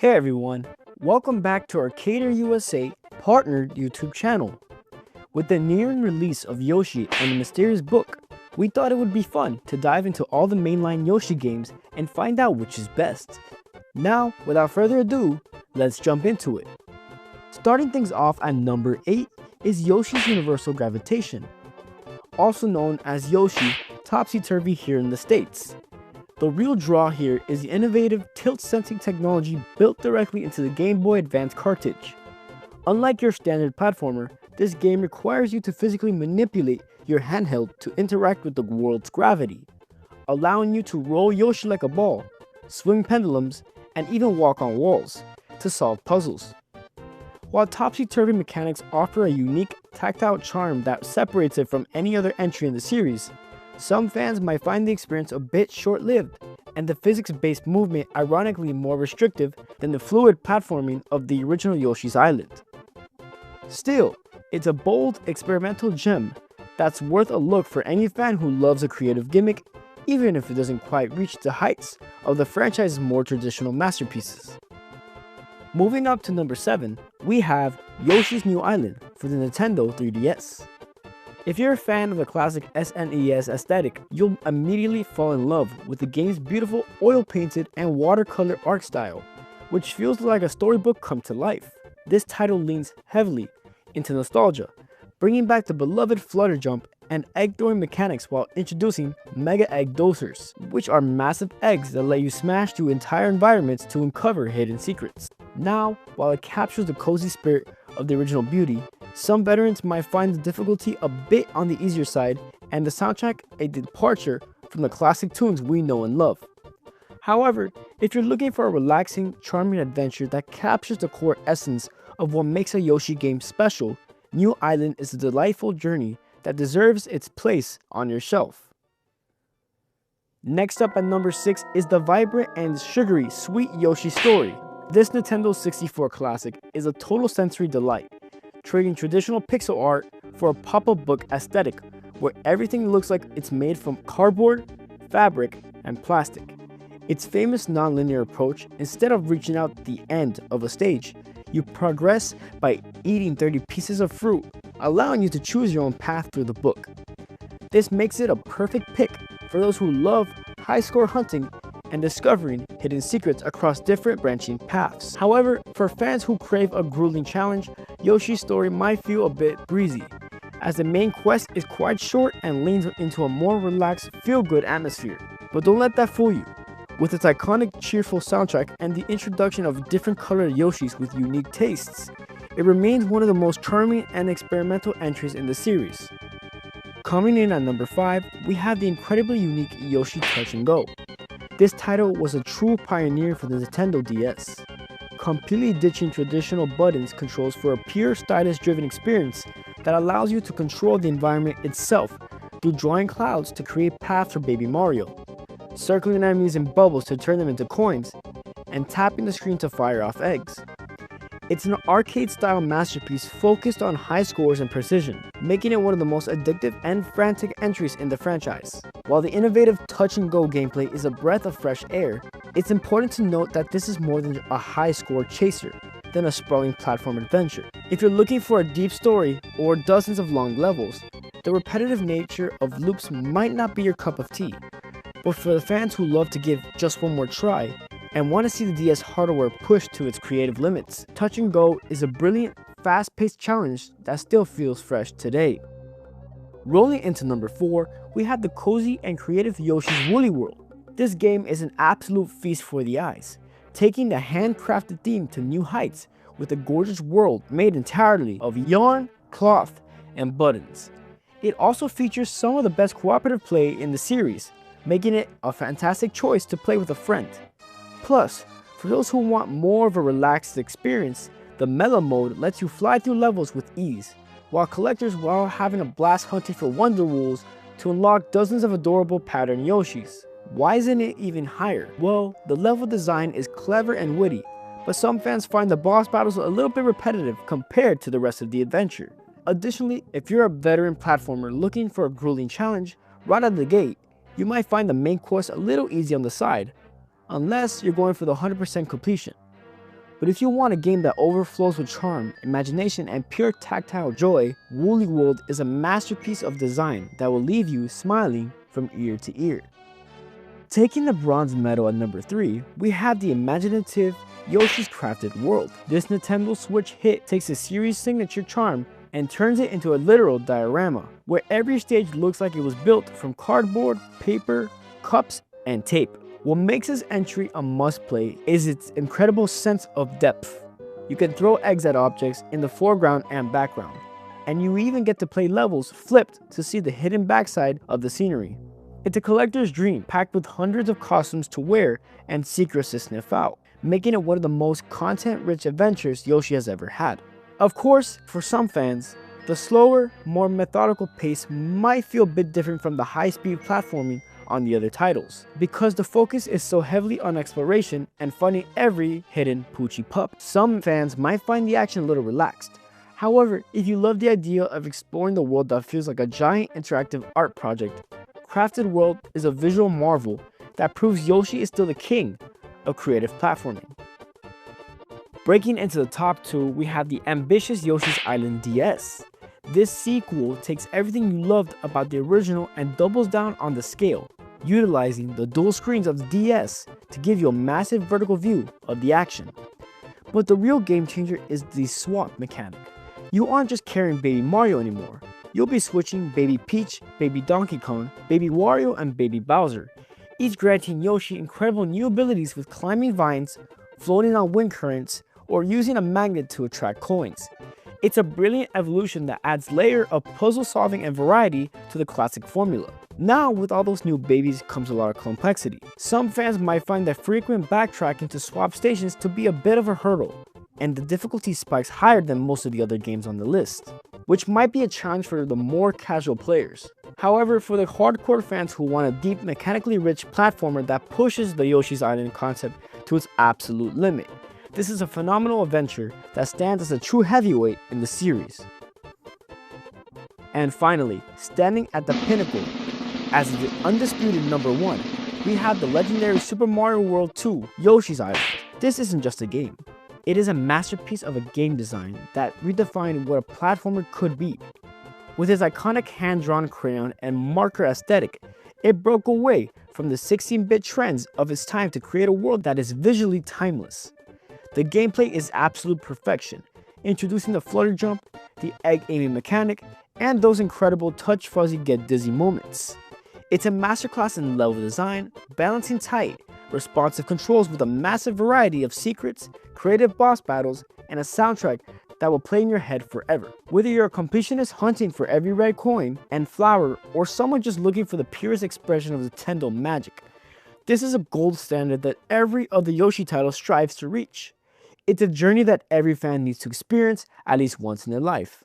Hey everyone, welcome back to our KaterUSA-Partnered YouTube channel. With the nearing release of Yoshi and the Mysterious Book, we thought it would be fun to dive into all the mainline Yoshi games and find out which is best. Now, without further ado, let's jump into it. Starting things off at number 8 is Yoshi's Universal Gravitation, also known as Yoshi Topsy-Turvy here in the States. The real draw here is the innovative tilt-sensing technology built directly into the Game Boy Advance cartridge. Unlike your standard platformer, this game requires you to physically manipulate your handheld to interact with the world's gravity, allowing you to roll Yoshi like a ball, swing pendulums, and even walk on walls to solve puzzles. While topsy-turvy mechanics offer a unique tactile charm that separates it from any other entry in the series, some fans might find the experience a bit short-lived, and the physics-based movement ironically more restrictive than the fluid platforming of the original Yoshi's Island. Still, it's a bold, experimental gem that's worth a look for any fan who loves a creative gimmick, even if it doesn't quite reach the heights of the franchise's more traditional masterpieces. Moving up to number 7, we have Yoshi's New Island for the Nintendo 3DS. If you're a fan of the classic SNES aesthetic, you'll immediately fall in love with the game's beautiful oil-painted and watercolor art style, which feels like a storybook come to life. This title leans heavily into nostalgia, bringing back the beloved flutter jump and egg throwing mechanics while introducing Mega Egg Dosers, which are massive eggs that let you smash through entire environments to uncover hidden secrets. Now, while it captures the cozy spirit of the original beauty, some veterans might find the difficulty a bit on the easier side, and the soundtrack a departure from the classic tunes we know and love. However, if you're looking for a relaxing, charming adventure that captures the core essence of what makes a Yoshi game special, New Island is a delightful journey that deserves its place on your shelf. Next up at number 6 is the vibrant and sugary Sweet Yoshi Story. This Nintendo 64 classic is a total sensory delight, trading traditional pixel art for a pop-up book aesthetic where everything looks like it's made from cardboard, fabric, and plastic. Its famous non-linear approach, instead of reaching out the end of a stage, you progress by eating 30 pieces of fruit, allowing you to choose your own path through the book. This makes it a perfect pick for those who love high-score hunting and discovering hidden secrets across different branching paths. However, for fans who crave a grueling challenge, Yoshi's Story might feel a bit breezy, as the main quest is quite short and leans into a more relaxed, feel-good atmosphere. But don't let that fool you. With its iconic, cheerful soundtrack and the introduction of different colored Yoshis with unique tastes, it remains one of the most charming and experimental entries in the series. Coming in at number 5, we have the incredibly unique Yoshi Touch Go. This title was a true pioneer for the Nintendo DS, completely ditching traditional buttons controls for a pure stylus-driven experience that allows you to control the environment itself through drawing clouds to create paths for Baby Mario, circling enemies in bubbles to turn them into coins, and tapping the screen to fire off eggs. It's an arcade-style masterpiece focused on high scores and precision, making it one of the most addictive and frantic entries in the franchise. While the innovative touch and go gameplay is a breath of fresh air, it's important to note that this is more than a high-score chaser than a sprawling platform adventure. If you're looking for a deep story or dozens of long levels, the repetitive nature of loops might not be your cup of tea. But for the fans who love to give just one more try, and want to see the DS hardware pushed to its creative limits, Touch and Go is a brilliant, fast-paced challenge that still feels fresh today. Rolling into number 4, we have the cozy and creative Yoshi's Woolly World. This game is an absolute feast for the eyes, taking the handcrafted theme to new heights with a gorgeous world made entirely of yarn, cloth, and buttons. It also features some of the best cooperative play in the series, making it a fantastic choice to play with a friend. Plus, for those who want more of a relaxed experience, the Mellow mode lets you fly through levels with ease, while collectors are having a blast hunting for Wonder Wools to unlock dozens of adorable pattern Yoshis. Why isn't it even higher? Well, the level design is clever and witty, but some fans find the boss battles a little bit repetitive compared to the rest of the adventure. Additionally, if you're a veteran platformer looking for a grueling challenge, right out of the gate, you might find the main quest a little easy on the side, unless you're going for the 100% completion. But if you want a game that overflows with charm, imagination, and pure tactile joy, Woolly World is a masterpiece of design that will leave you smiling from ear to ear. Taking the bronze medal at number 3, we have the imaginative Yoshi's Crafted World. This Nintendo Switch hit takes a series signature charm and turns it into a literal diorama, where every stage looks like it was built from cardboard, paper, cups, and tape. What makes this entry a must-play is its incredible sense of depth. You can throw eggs at objects in the foreground and background, and you even get to play levels flipped to see the hidden backside of the scenery. It's a collector's dream, packed with hundreds of costumes to wear and secrets to sniff out, making it one of the most content-rich adventures Yoshi has ever had. Of course, for some fans, the slower, more methodical pace might feel a bit different from the high-speed platforming on the other titles, because the focus is so heavily on exploration and finding every hidden Poochie pup. Some fans might find the action a little relaxed. However, if you love the idea of exploring the world that feels like a giant interactive art project, Crafted World is a visual marvel that proves Yoshi is still the king of creative platforming. Breaking into the top 2, we have the ambitious Yoshi's Island DS. This sequel takes everything you loved about the original and doubles down on the scale, utilizing the dual screens of the DS to give you a massive vertical view of the action. But the real game changer is the swap mechanic. You aren't just carrying Baby Mario anymore. You'll be switching Baby Peach, Baby Donkey Kong, Baby Wario, and Baby Bowser, each granting Yoshi incredible new abilities with climbing vines, floating on wind currents, or using a magnet to attract coins. It's a brilliant evolution that adds layer of puzzle solving and variety to the classic formula. Now, with all those new babies comes a lot of complexity. Some fans might find that frequent backtracking to swap stations to be a bit of a hurdle, and the difficulty spikes higher than most of the other games on the list, which might be a challenge for the more casual players. However, for the hardcore fans who want a deep, mechanically rich platformer that pushes the Yoshi's Island concept to its absolute limit, this is a phenomenal adventure that stands as a true heavyweight in the series. And finally, standing at the pinnacle as the undisputed number 1, we have the legendary Super Mario World 2 Yoshi's Island. This isn't just a game. It is a masterpiece of a game design that redefined what a platformer could be. With its iconic hand-drawn crayon and marker aesthetic, it broke away from the 16-bit trends of its time to create a world that is visually timeless. The gameplay is absolute perfection, introducing the flutter jump, the egg aiming mechanic, and those incredible touch fuzzy get dizzy moments. It's a masterclass in level design, balancing tight, responsive controls with a massive variety of secrets, creative boss battles, and a soundtrack that will play in your head forever. Whether you're a completionist hunting for every red coin and flower, or someone just looking for the purest expression of Nintendo magic, this is a gold standard that every other Yoshi title strives to reach. It's a journey that every fan needs to experience at least once in their life.